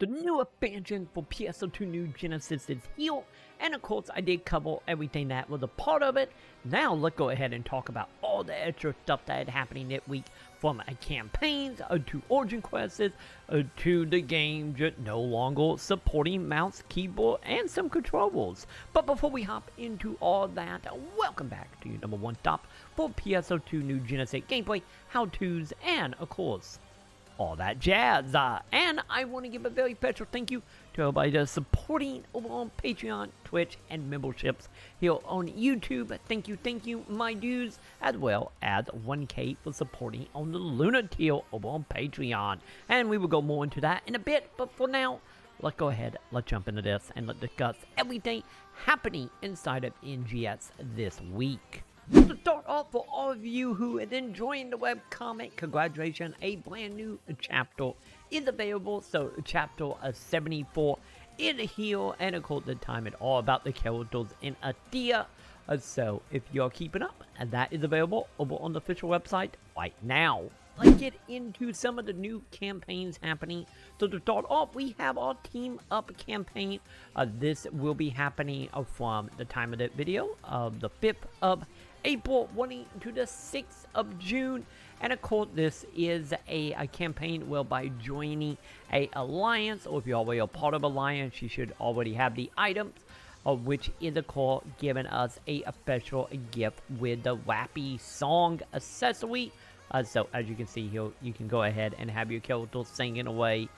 The new expansion for PSO2 New Genesis is here, and of course I did cover everything that was a part of it. Now let's go ahead and talk about all the extra stuff that is happening this week, from campaigns to origin quests to the game just no longer supporting mouse, keyboard, and some controls. But before we hop into all that, welcome back to your #1 stop for PSO2 New Genesis gameplay, how-tos, and of course all that jazz. And I want to give a very special thank you to everybody that's supporting over on Patreon, Twitch, and memberships here on YouTube. Thank you, my dudes, as well as 1K for supporting on the Lunar tier over on Patreon. And we will go more into that in a bit, but for now, let's go ahead, let's jump into this, and let's discuss everything happening inside of NGS this week. To start off, for all of you who are enjoying the webcomic, congratulations, a brand new chapter is available. So chapter 74 is here, and of course the time is all about the characters in Athea. So if you're keeping up, that is available over on the official website right now. Let's get into some of the new campaigns happening. So to start off, we have our Team Up campaign. This will be happening from the time of the video of the 5th of April running to the 6th of June. And of course this is a campaign whereby joining a alliance, or if you're already a part of alliance, you should already have the items, which is of course giving us a special gift with the Wappy song accessory. So as you can see here, you can go ahead and have your character singing away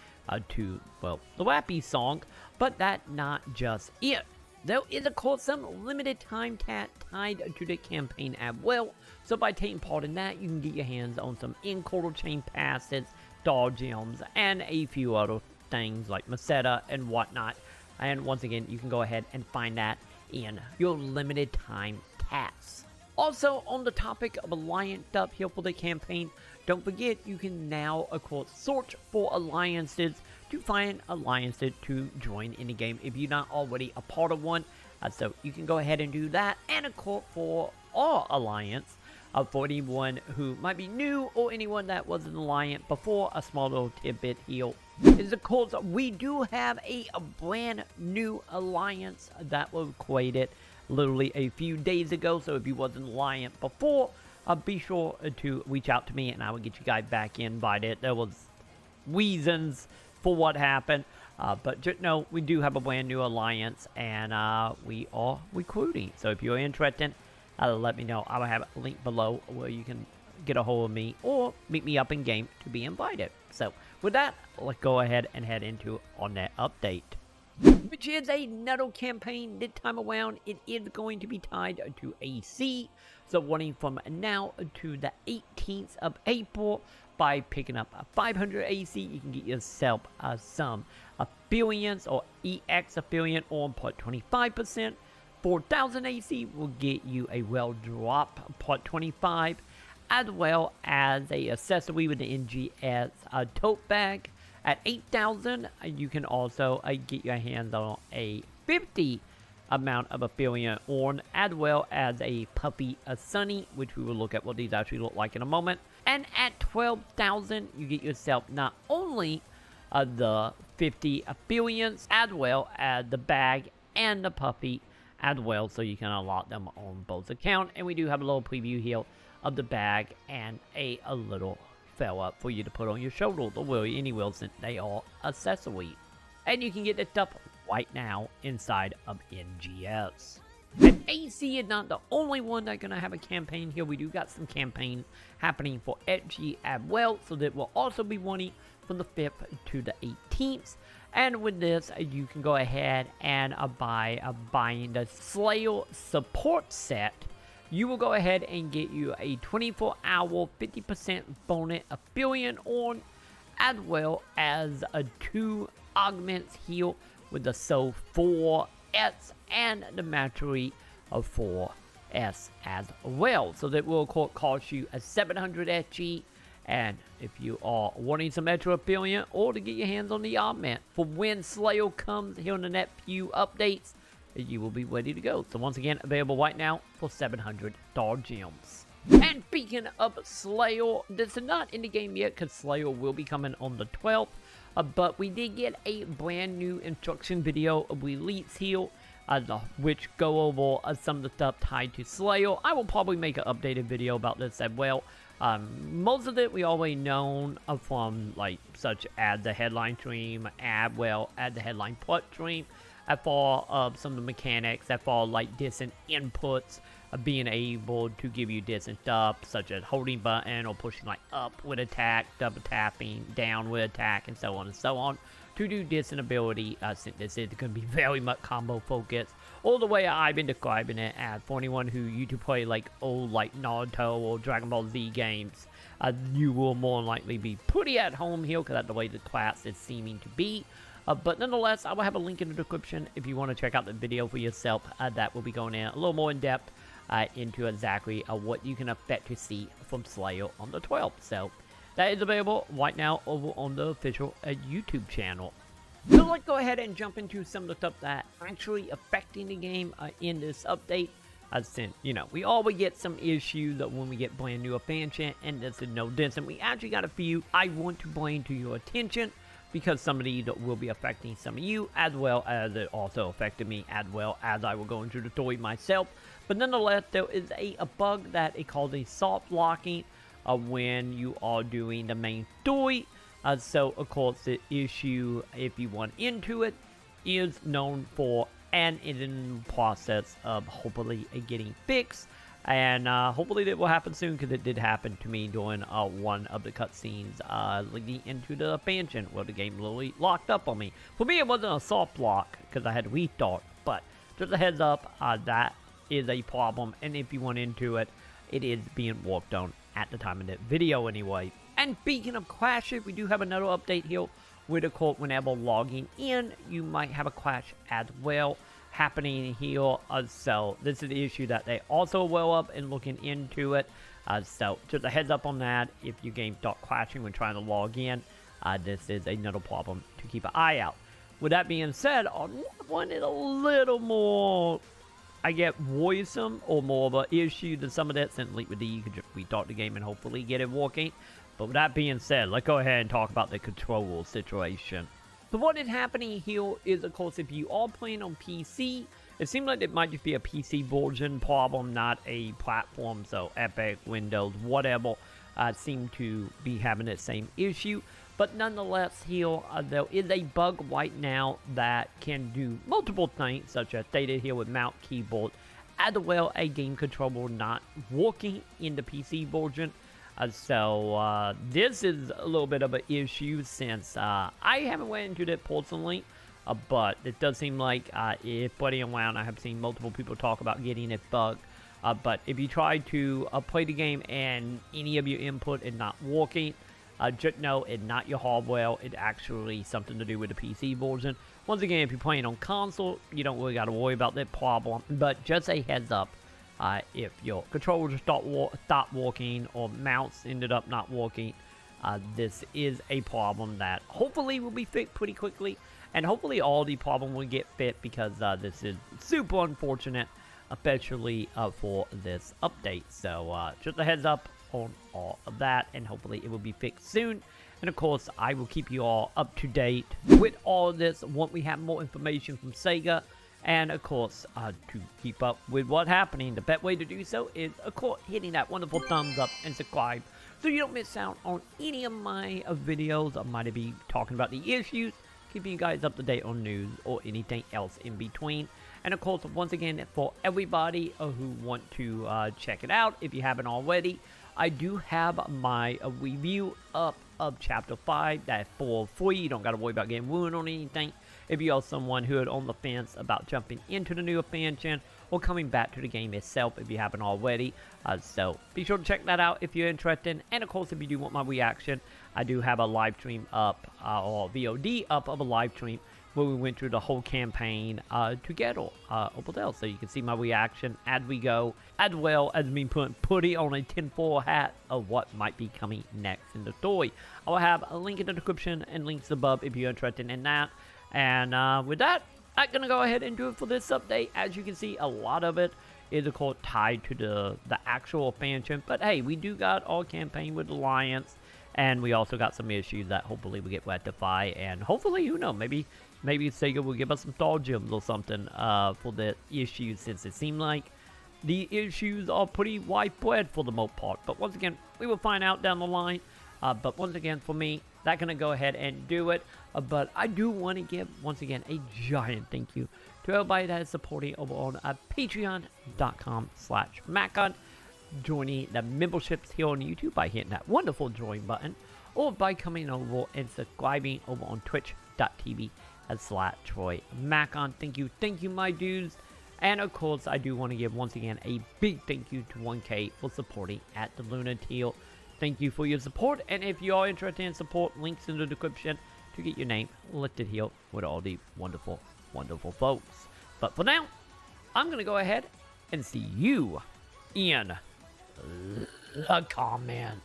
to, well, the Wappy song. But that's not just it. There is of course some limited time tied to the campaign as well. So by taking part in that, you can get your hands on some in-quarter chain passes, star gems, and a few other things like Maceta and whatnot. And once again, you can go ahead and find that in your limited time tasks. Also, on the topic of alliance stuff here for the campaign, don't forget you can now, of course, search for alliances to find alliances to join in the game if you're not already a part of one. So you can go ahead and do that. And of course, for all alliance, for anyone who might be new or anyone that was an alliance before, a small little tidbit here is, of course, we do have a brand new alliance that was created literally a few days ago. So if you wasn't alliant before, be sure to reach out to me and I will get you guys back invited. There was reasons for what happened, but just know we do have a brand new alliance, and we are recruiting. So if you're interested, let me know. I will have a link below where you can get a hold of me or meet me up in game to be invited. So with that, let's go ahead and head into on that update, which is another campaign. This time around, it is going to be tied to AC. So running from now to the 18th of April, by picking up 500 AC, you can get yourself some affiliates or EX affiliate on part 25%. 4,000 AC will get you a well drop part 25, as well as a accessory with the NGS tote bag. At 8,000, you can also get your hands on a 50 amount of affiliate on, as well as a puppy sunny, which we will look at what these actually look like in a moment. And at 12,000, you get yourself not only the 50 affiliates, as well as the bag and the puppy as well, so you can unlock them on both accounts. And we do have a little preview here of the bag and a little fella for you to put on your shoulder, or really anywhere, since they are accessories. And you can get this stuff right now inside of NGS. And AC is not the only one that's going to have a campaign here. We do got some campaigns happening for SG as well, so that will also be running from the 5th to the 18th. And with this, you can go ahead and by buying the Slayer support set, you will go ahead and get you a 24-hour 50% bonus affiliate on, as well as 2 augments here with the Soul 4S and the Mastery of 4S as well. So that will cost you a 700 SG. And if you are wanting some extra affiliate or to get your hands on the augment for when Slayer comes here in the next few updates, you will be ready to go. So once again, available right now for 700 star gems. And speaking of Slayer, this is not in the game yet because Slayer will be coming on the 12th. But we did get a brand new instruction video release here, which go over some of the stuff tied to Slayer. I will probably make an updated video about this as well. Most of it we already known from like such as the headline stream, as well as the headline plot stream, as far as some of the mechanics, as far like different inputs of being able to give you different stuff, such as holding button or pushing like up with attack, double tapping, down with attack, and so on, to do different ability, since this is going to be very much combo focused, or the way I've been describing it as for anyone who used to play like old like Naruto or Dragon Ball Z games, you will more than likely be pretty at home here, because that's the way the class is seeming to be. But nonetheless, I will have a link in the description if you want to check out the video for yourself. That will be going in a little more in depth into exactly what you can expect to see from Slayer on the 12th. So that is available right now over on the official YouTube channel. So let's go ahead and jump into some of the stuff that actually affecting the game in this update. Since, you know, we always get some issues when we get brand new expansion, and this is no different. We actually got a few I want to bring to your attention, because some of these will be affecting some of you, as well as it also affected me, as well as I will go into the story myself. But nonetheless, there is a bug that it calls a soft locking when you are doing the main story. So, of course, the issue, if you want into it, is known for and is in the process of hopefully getting fixed. And hopefully that will happen soon, because it did happen to me during one of the cutscenes leading into the expansion, where the game literally locked up on me. For me, it wasn't a soft lock, because I had to restart, but just a heads up, that is a problem, and if you want into it, it is being worked on at the time of the video anyway. And speaking of crashes, we do have another update here, with a quote, whenever logging in, you might have a crash as well happening here. So this is the issue that they also well up and looking into it. So just a heads up on that. If your game starts crashing when trying to log in, this is another problem to keep an eye out. With that being said, on one is a little more, I get worrisome, or more of an issue than some of that. Simply with you can just restart the game and hopefully get it working. But with that being said, let's go ahead and talk about the control situation. So what is happening here is, of course, if you are playing on PC, it seems like it might just be a PC version problem, not a platform. So Epic, Windows, whatever, seem to be having the same issue. But nonetheless, here, there is a bug right now that can do multiple things, such as stated here with mouse, keyboard, as well as game controller not working in the PC version. So this is a little bit of an issue, since I haven't went into it personally, but it does seem like if playing around, I have seen multiple people talk about getting it bug. But if you try to play the game and any of your input is not working, just know it's not your hardware. It's actually something to do with the PC version. Once again, if you're playing on console, you don't really got to worry about that problem. But just a heads up. If your controller stopped working, or mouse ended up not working, this is a problem that hopefully will be fixed pretty quickly, and hopefully all the problem will get fixed, because this is super unfortunate, especially for this update. So just a heads up on all of that, and hopefully it will be fixed soon. And of course, I will keep you all up to date with all of this once we have more information from Sega. And of course, to keep up with what's happening, the best way to do so is, of course, hitting that wonderful thumbs up and subscribe, so you don't miss out on any of my videos. I might be talking about the issues, keeping you guys up to date on news, or anything else in between. And of course, once again, for everybody who want to check it out, if you haven't already, I do have my review up of Chapter 5. That's for free. You don't got to worry about getting ruined on anything. If you are someone who is on the fence about jumping into the new expansion, or coming back to the game itself if you haven't already. So be sure to check that out if you're interested. And of course, if you do want my reaction, I do have a live stream up, or VOD up of a live stream, where we went through the whole campaign together over there. So you can see my reaction as we go, as well as me putting on a tinfoil hat of what might be coming next in the story. I will have a link in the description and links above if you're interested in that. And with that, I'm going to go ahead and do it for this update. As you can see, a lot of it is, of course, tied to the actual expansion. But hey, we do got our campaign with Alliance. And we also got some issues that hopefully we get rectified, and hopefully, who knows, maybe Sega will give us some star gems or something for the issues, since it seemed like the issues are pretty widespread for the most part. But once again, we will find out down the line. But once again, for me, that's going to go ahead and do it. But I do want to give, once again, a giant thank you to everybody that is supporting over on patreon.com/Maconn, joining the memberships here on YouTube by hitting that wonderful join button, or by coming over and subscribing over on twitch.tv/TroyMaconn. Thank you, my dudes. And of course, I do want to give once again a big thank you to 1K for supporting at the Lunar Teal. Thank you for your support, and if you are interested in support, links in the description to get your name listed here with all the wonderful, wonderful folks. But for now, I'm going to go ahead and see you in the comments.